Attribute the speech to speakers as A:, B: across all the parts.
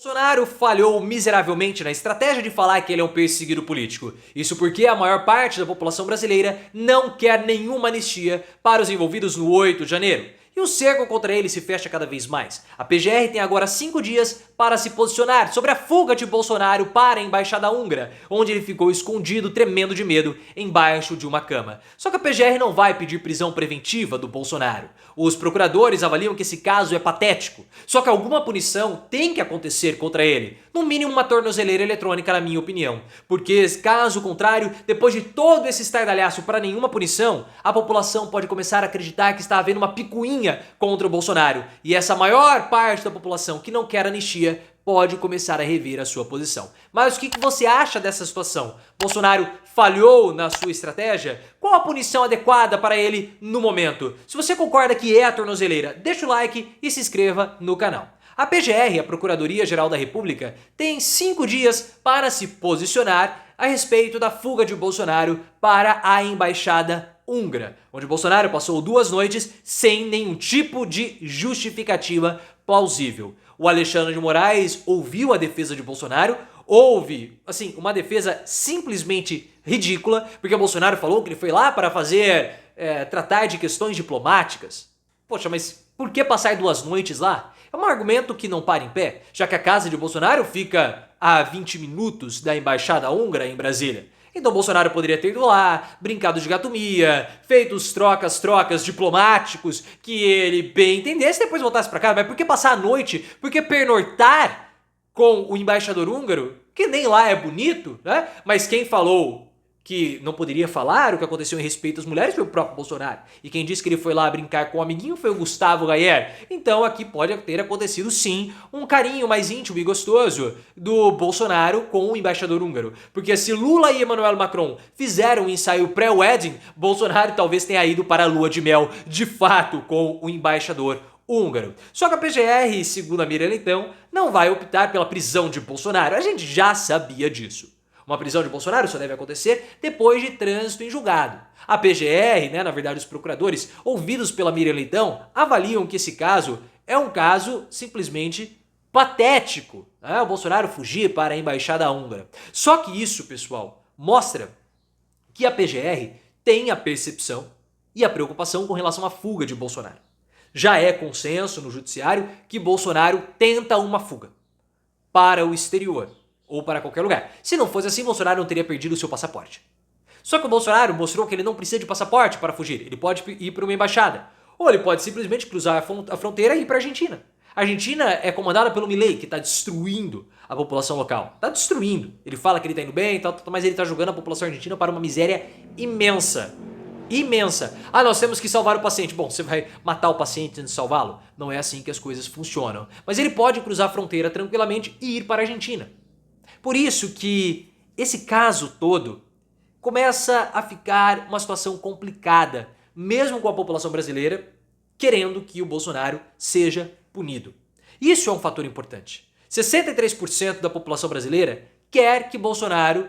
A: Bolsonaro falhou miseravelmente na estratégia de falar que ele é um perseguido político. Isso porque a maior parte da população brasileira não quer nenhuma anistia para os envolvidos no 8 de janeiro. E o cerco contra ele se fecha cada vez mais. A PGR tem agora 5 dias para se posicionar sobre a fuga de Bolsonaro para a embaixada húngara, onde ele ficou escondido, tremendo de medo, embaixo de uma cama. Só que a PGR não vai pedir prisão preventiva do Bolsonaro. Os procuradores avaliam que esse caso é patético, só que alguma punição tem que acontecer contra ele. No mínimo uma tornozeleira eletrônica, na minha opinião. Porque, caso contrário, depois de todo esse estardalhaço para nenhuma punição, a população pode começar a acreditar que está havendo uma picuinha contra o Bolsonaro. E essa maior parte da população que não quer anistia pode começar a rever a sua posição. Mas o que você acha dessa situação? Bolsonaro falhou na sua estratégia? Qual a punição adequada para ele no momento? Se você concorda que é a tornozeleira, deixa o like e se inscreva no canal. A PGR, a Procuradoria-Geral da República, tem 5 dias para se posicionar a respeito da fuga de Bolsonaro para a embaixada húngara, onde Bolsonaro passou 2 noites sem nenhum tipo de justificativa plausível. O Alexandre de Moraes ouviu a defesa de Bolsonaro, houve, assim, uma defesa simplesmente ridícula, porque Bolsonaro falou que ele foi lá para tratar de questões diplomáticas. Poxa, mas por que passar 2 noites lá? É um argumento que não para em pé, já que a casa de Bolsonaro fica a 20 minutos da embaixada húngara em Brasília. Então Bolsonaro poderia ter ido lá, brincado de gatomia, feito os trocas diplomáticos que ele bem entendesse e depois voltasse para casa. Mas por que passar a noite? Por que pernoitar com o embaixador húngaro? Que nem lá é bonito, né? Mas quem falou que não poderia falar o que aconteceu em respeito às mulheres foi o próprio Bolsonaro. E quem disse que ele foi lá brincar com o amiguinho foi o Gustavo Gayer. Então aqui pode ter acontecido sim um carinho mais íntimo e gostoso do Bolsonaro com o embaixador húngaro. Porque se Lula e Emmanuel Macron fizeram um ensaio pré-wedding, Bolsonaro talvez tenha ido para a lua de mel de fato com o embaixador húngaro. Só que a PGR, segundo a Mirella então, não vai optar pela prisão de Bolsonaro. A gente já sabia disso. Uma prisão de Bolsonaro só deve acontecer depois de trânsito em julgado. A PGR, na verdade os procuradores, ouvidos pela Mirella então, avaliam que esse caso é um caso simplesmente patético. O Bolsonaro fugir para a embaixada húngara. Só que isso, pessoal, mostra que a PGR tem a percepção e a preocupação com relação à fuga de Bolsonaro. Já é consenso no judiciário que Bolsonaro tenta uma fuga para o exterior ou para qualquer lugar. Se não fosse assim, Bolsonaro não teria perdido o seu passaporte. Só que o Bolsonaro mostrou que ele não precisa de passaporte para fugir. Ele pode ir para uma embaixada. Ou ele pode simplesmente cruzar a fronteira e ir para a Argentina. A Argentina é comandada pelo Milei, que está destruindo a população local. Está destruindo. Ele fala que ele está indo bem, mas ele está jogando a população argentina para uma miséria imensa. Imensa. Nós temos que salvar o paciente. Bom, você vai matar o paciente antes de salvá-lo? Não é assim que as coisas funcionam. Mas ele pode cruzar a fronteira tranquilamente e ir para a Argentina. Por isso que esse caso todo começa a ficar uma situação complicada, mesmo com a população brasileira querendo que o Bolsonaro seja punido. Isso é um fator importante. 63% da população brasileira quer que Bolsonaro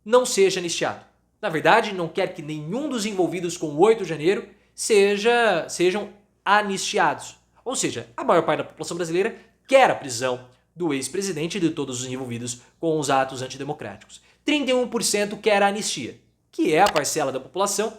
A: não seja anistiado. Na verdade, não quer que nenhum dos envolvidos com o 8 de janeiro sejam anistiados. Ou seja, a maior parte da população brasileira quer a prisão do ex-presidente e de todos os envolvidos com os atos antidemocráticos. 31% quer a anistia, que é a parcela da população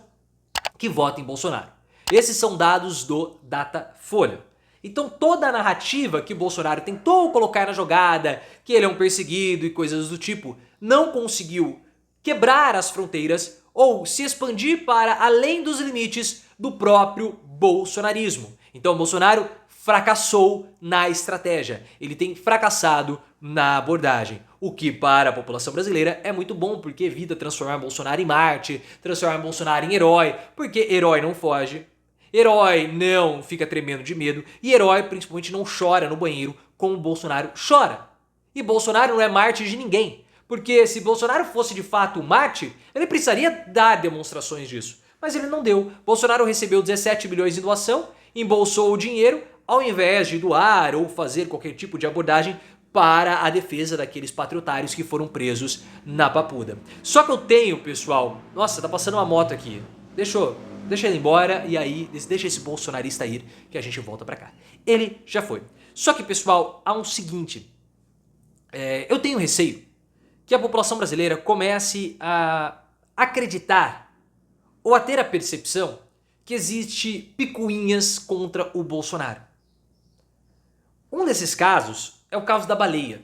A: que vota em Bolsonaro. Esses são dados do Datafolha. Então toda a narrativa que Bolsonaro tentou colocar na jogada, que ele é um perseguido e coisas do tipo, não conseguiu quebrar as fronteiras ou se expandir para além dos limites do próprio bolsonarismo. Então Bolsonaro fracassou na estratégia. Ele tem fracassado na abordagem. O que para a população brasileira é muito bom, porque evita transformar Bolsonaro em Marte, transformar Bolsonaro em herói, porque herói não foge, herói não fica tremendo de medo e herói principalmente não chora no banheiro como Bolsonaro chora. E Bolsonaro não é Marte de ninguém, porque se Bolsonaro fosse de fato Marte, ele precisaria dar demonstrações disso. Mas ele não deu. Bolsonaro recebeu 17 bilhões em doação, embolsou o dinheiro, ao invés de doar ou fazer qualquer tipo de abordagem para a defesa daqueles patriotários que foram presos na Papuda. Só que eu tenho, pessoal... Nossa, tá passando uma moto aqui. Deixa ele embora e aí deixa esse bolsonarista ir que a gente volta pra cá. Ele já foi. Só que, pessoal, há um seguinte... eu tenho receio que a população brasileira comece a acreditar ou a ter a percepção que existe picuinhas contra o Bolsonaro. Um desses casos é o caso da baleia.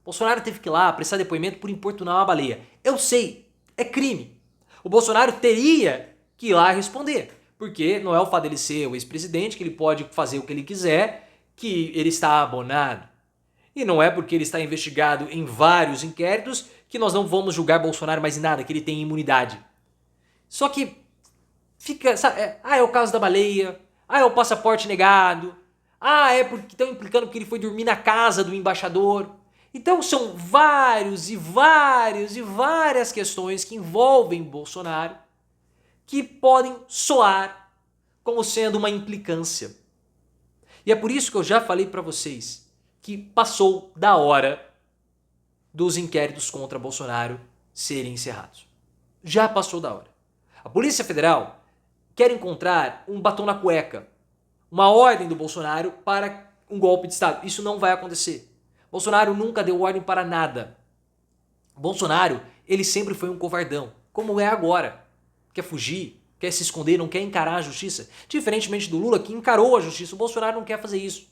A: Bolsonaro teve que ir lá prestar depoimento por importunar uma baleia. Eu sei, é crime. O Bolsonaro teria que ir lá responder, porque não é o fato dele ser o ex-presidente que ele pode fazer o que ele quiser, que ele está abonado. E não é porque ele está investigado em vários inquéritos que nós não vamos julgar Bolsonaro mais em nada, que ele tem imunidade. Só que fica, sabe, é o caso da baleia, é o passaporte negado, é porque estão implicando que ele foi dormir na casa do embaixador. Então são várias questões que envolvem Bolsonaro que podem soar como sendo uma implicância. E é por isso que eu já falei para vocês que passou da hora dos inquéritos contra Bolsonaro serem encerrados. Já passou da hora. A Polícia Federal quer encontrar um batom na cueca, uma ordem do Bolsonaro para um golpe de Estado. Isso não vai acontecer. Bolsonaro nunca deu ordem para nada. Bolsonaro, ele sempre foi um covardão, como é agora. Quer fugir, quer se esconder, não quer encarar a justiça. Diferentemente do Lula, que encarou a justiça, o Bolsonaro não quer fazer isso.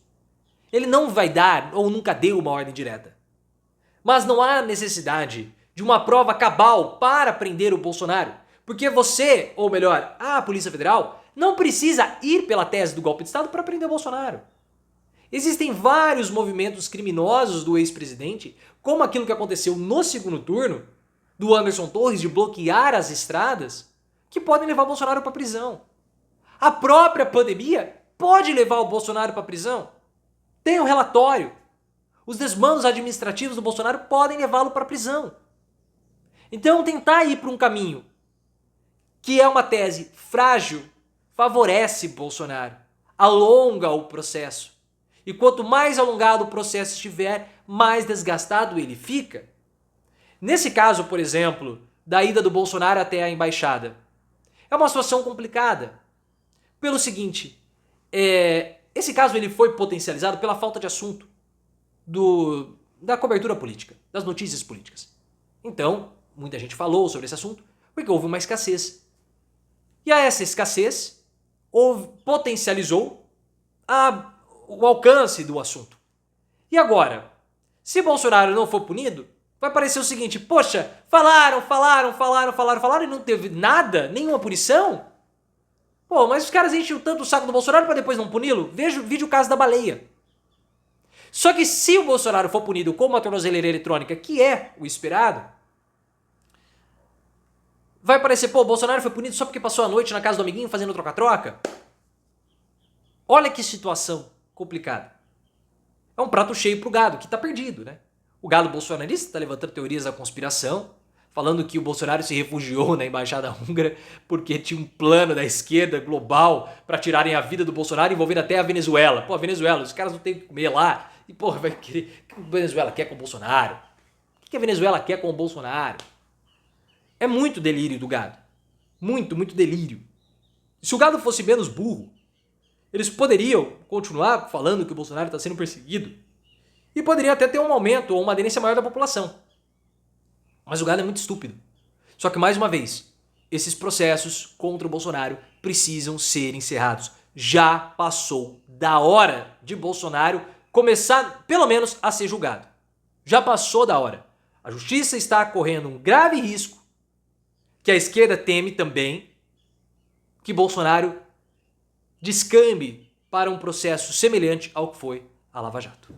A: Ele não vai dar ou nunca deu uma ordem direta. Mas não há necessidade de uma prova cabal para prender o Bolsonaro, porque você, ou melhor, a Polícia Federal, não precisa ir pela tese do golpe de Estado para prender o Bolsonaro. Existem vários movimentos criminosos do ex-presidente, como aquilo que aconteceu no segundo turno, do Anderson Torres de bloquear as estradas, que podem levar o Bolsonaro para a prisão. A própria pandemia pode levar o Bolsonaro para a prisão. Tem um relatório. Os desmandos administrativos do Bolsonaro podem levá-lo para a prisão. Então tentar ir para um caminho que é uma tese frágil favorece Bolsonaro, alonga o processo. E quanto mais alongado o processo estiver, mais desgastado ele fica. Nesse caso, por exemplo, da ida do Bolsonaro até a embaixada, é uma situação complicada. Pelo seguinte, esse caso ele foi potencializado pela falta de assunto da cobertura política, das notícias políticas. Então, muita gente falou sobre esse assunto porque houve uma escassez. E essa escassez potencializou o alcance do assunto. E agora, se Bolsonaro não for punido, vai parecer o seguinte: poxa, falaram e não teve nada, nenhuma punição? Pô, mas os caras enchem tanto o saco do Bolsonaro para depois não puni-lo? Veja o caso da baleia. Só que se o Bolsonaro for punido com uma tornozeleira eletrônica, que é o esperado, vai parecer, pô, o Bolsonaro foi punido só porque passou a noite na casa do amiguinho fazendo troca-troca? Olha que situação complicada. É um prato cheio pro gado, que tá perdido, né? O gado bolsonarista tá levantando teorias da conspiração, falando que o Bolsonaro se refugiou na embaixada húngara porque tinha um plano da esquerda global para tirarem a vida do Bolsonaro, envolvendo até a Venezuela. Pô, a Venezuela, os caras não têm o que comer lá. E, pô, vai querer... O que a Venezuela quer com o Bolsonaro? O que a Venezuela quer com o Bolsonaro? É muito delírio do gado. Muito delírio. Se o gado fosse menos burro, eles poderiam continuar falando que o Bolsonaro está sendo perseguido e poderiam até ter um aumento ou uma aderência maior da população. Mas o gado é muito estúpido. Só que, mais uma vez, esses processos contra o Bolsonaro precisam ser encerrados. Já passou da hora de Bolsonaro começar, pelo menos, a ser julgado. Já passou da hora. A justiça está correndo um grave risco, que a esquerda teme também, que Bolsonaro descambe para um processo semelhante ao que foi a Lava Jato.